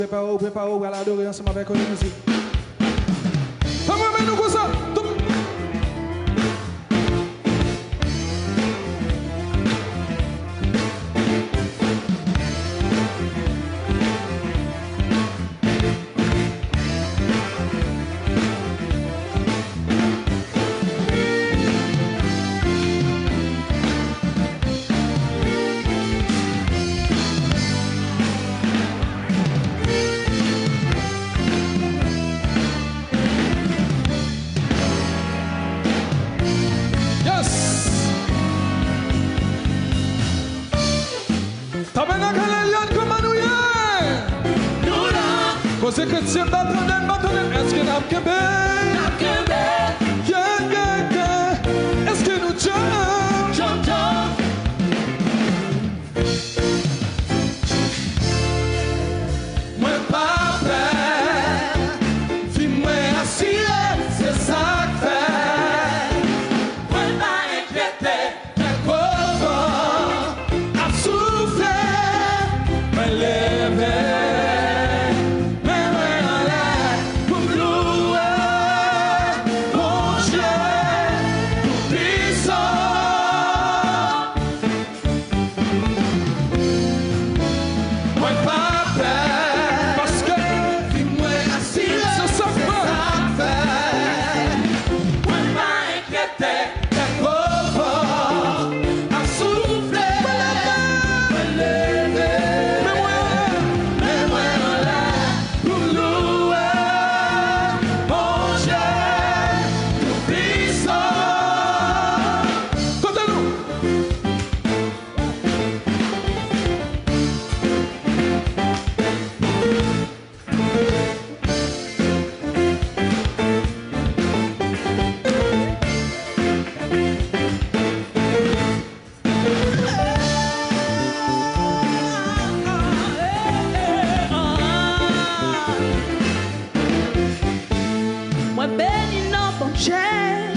Préparez-vous, voilà, adorer ensemble avec la musique. Nous comme ça. C'est que tu m'attendais, est-ce que nous Québec? Est-ce que nous jump? Moi pas prêt, vis-moi assis, c'est ça que fait. Moi pas inquiété, mais comment à souffler, me lever.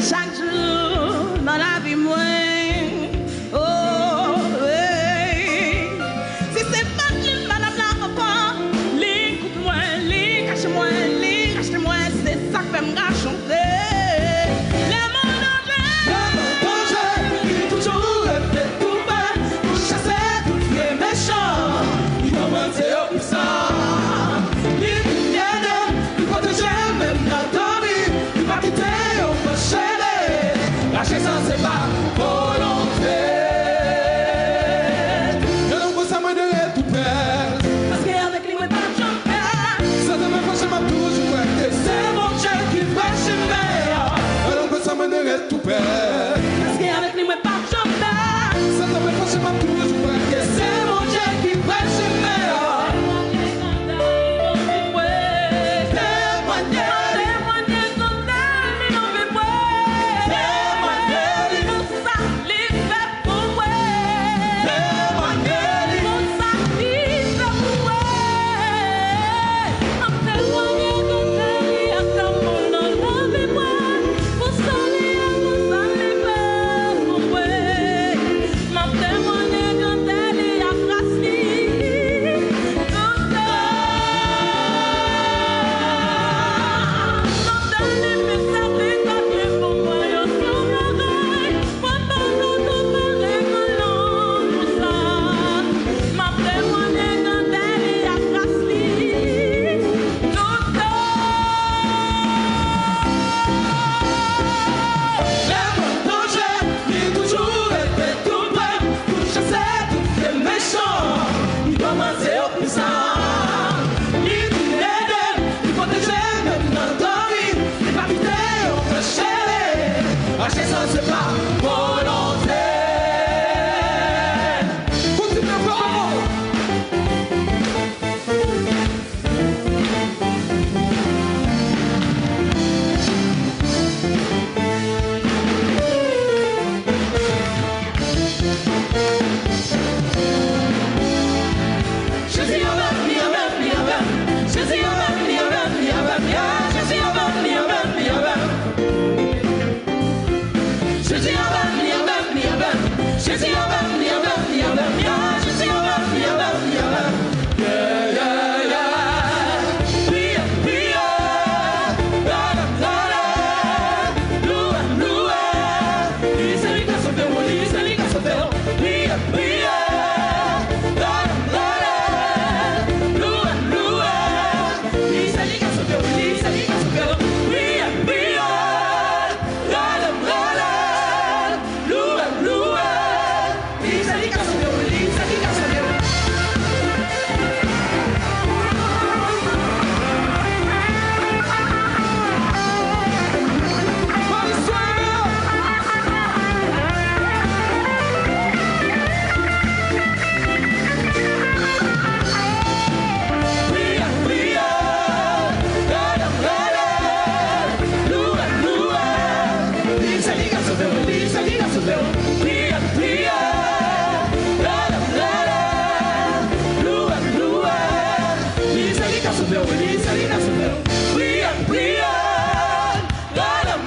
Chaque jour dans la vie, moi, oh, hey. Si c'est pas une madame là encore, l'écoute-moi, cache-moi, cache-moi, c'est ça que fait me chanter. Les mots danger, il toujours répété tout bas, pour chasser tout ce qui est méchant, il va monter au puissant, il m'aide, il protège même dans ta vie, il va quitter. Lâcher ça, c'est pas volonté. Je ne vois ça, moi, de tout perdre. Parce qu'avec lui, moi, pas de champion. Ça te met pas chez ma toujours et c'est mon Dieu qui va chez moi. Je ne vois ça, moi, de tout perdre. Parce qu'avec lui, moi, pas de champion. Ça te met pas chez ma toujours et c'est mon Dieu qui va chez moi. souffert, oui, c'est lui qui a souffert. Prions, prions, gadam,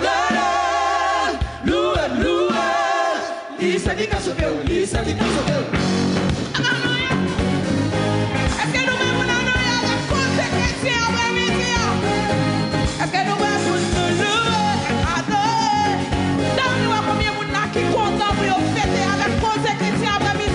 louez, louez. Lui, c'est lui qui a souffert, oui, c'est lui qui a souffert. Est-ce que nous-mêmes, on a la conséquence après midi? Est-ce que nous-mêmes, nous louer, adorer? Dans nous, combien de gens qui content pour fêter avec conséquence après midi?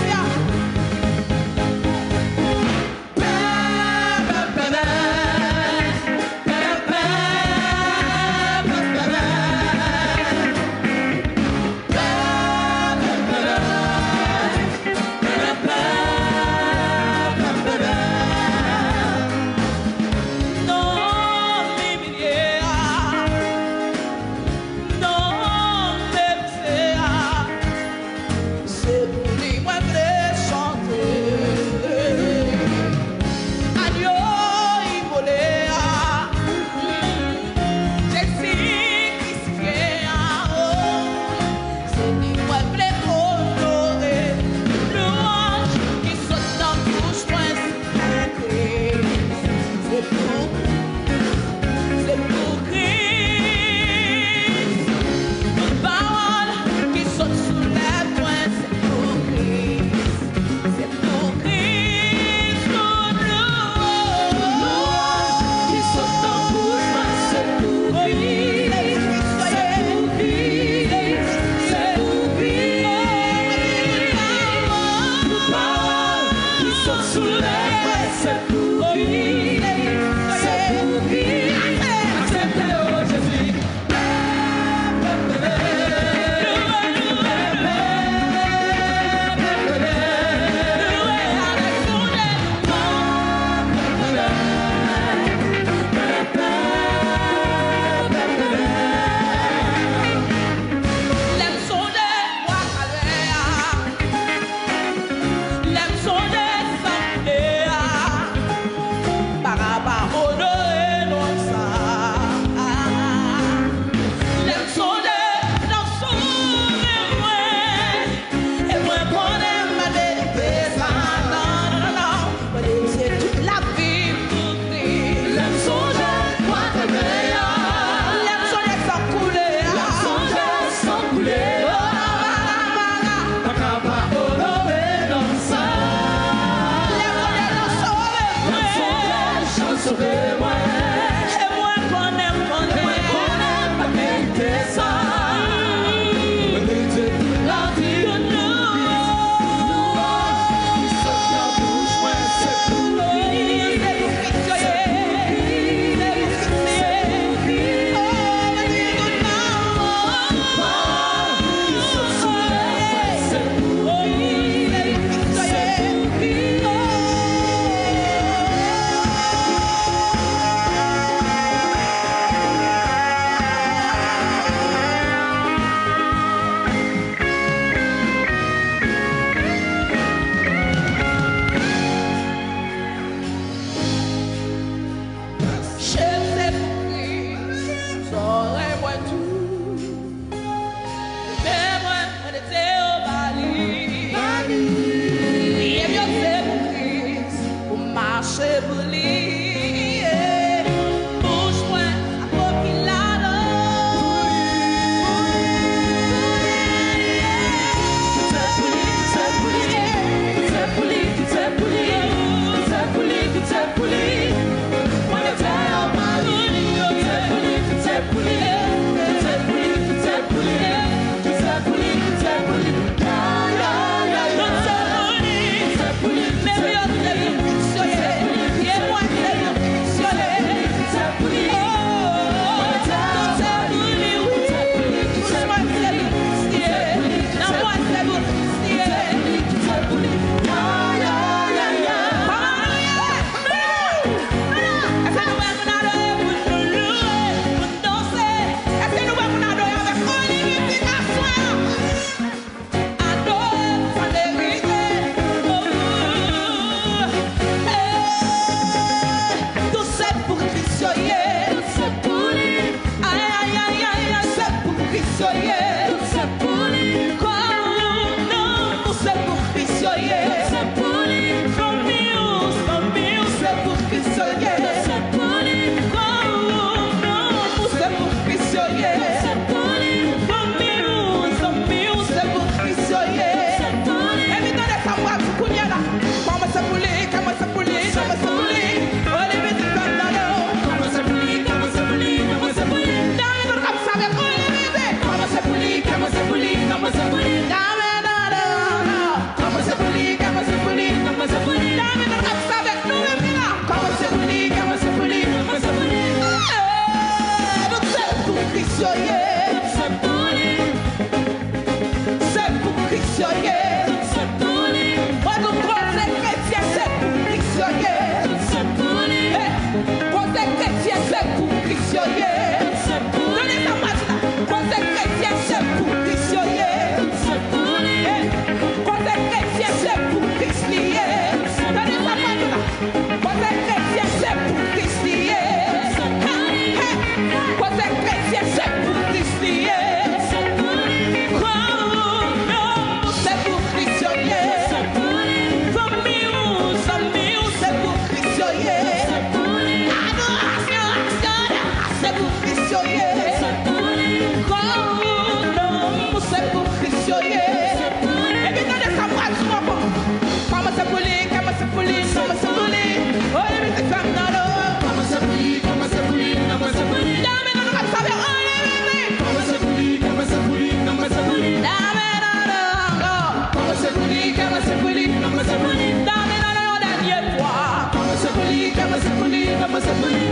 puni, kama se puni, kama se puni.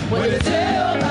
Muérete,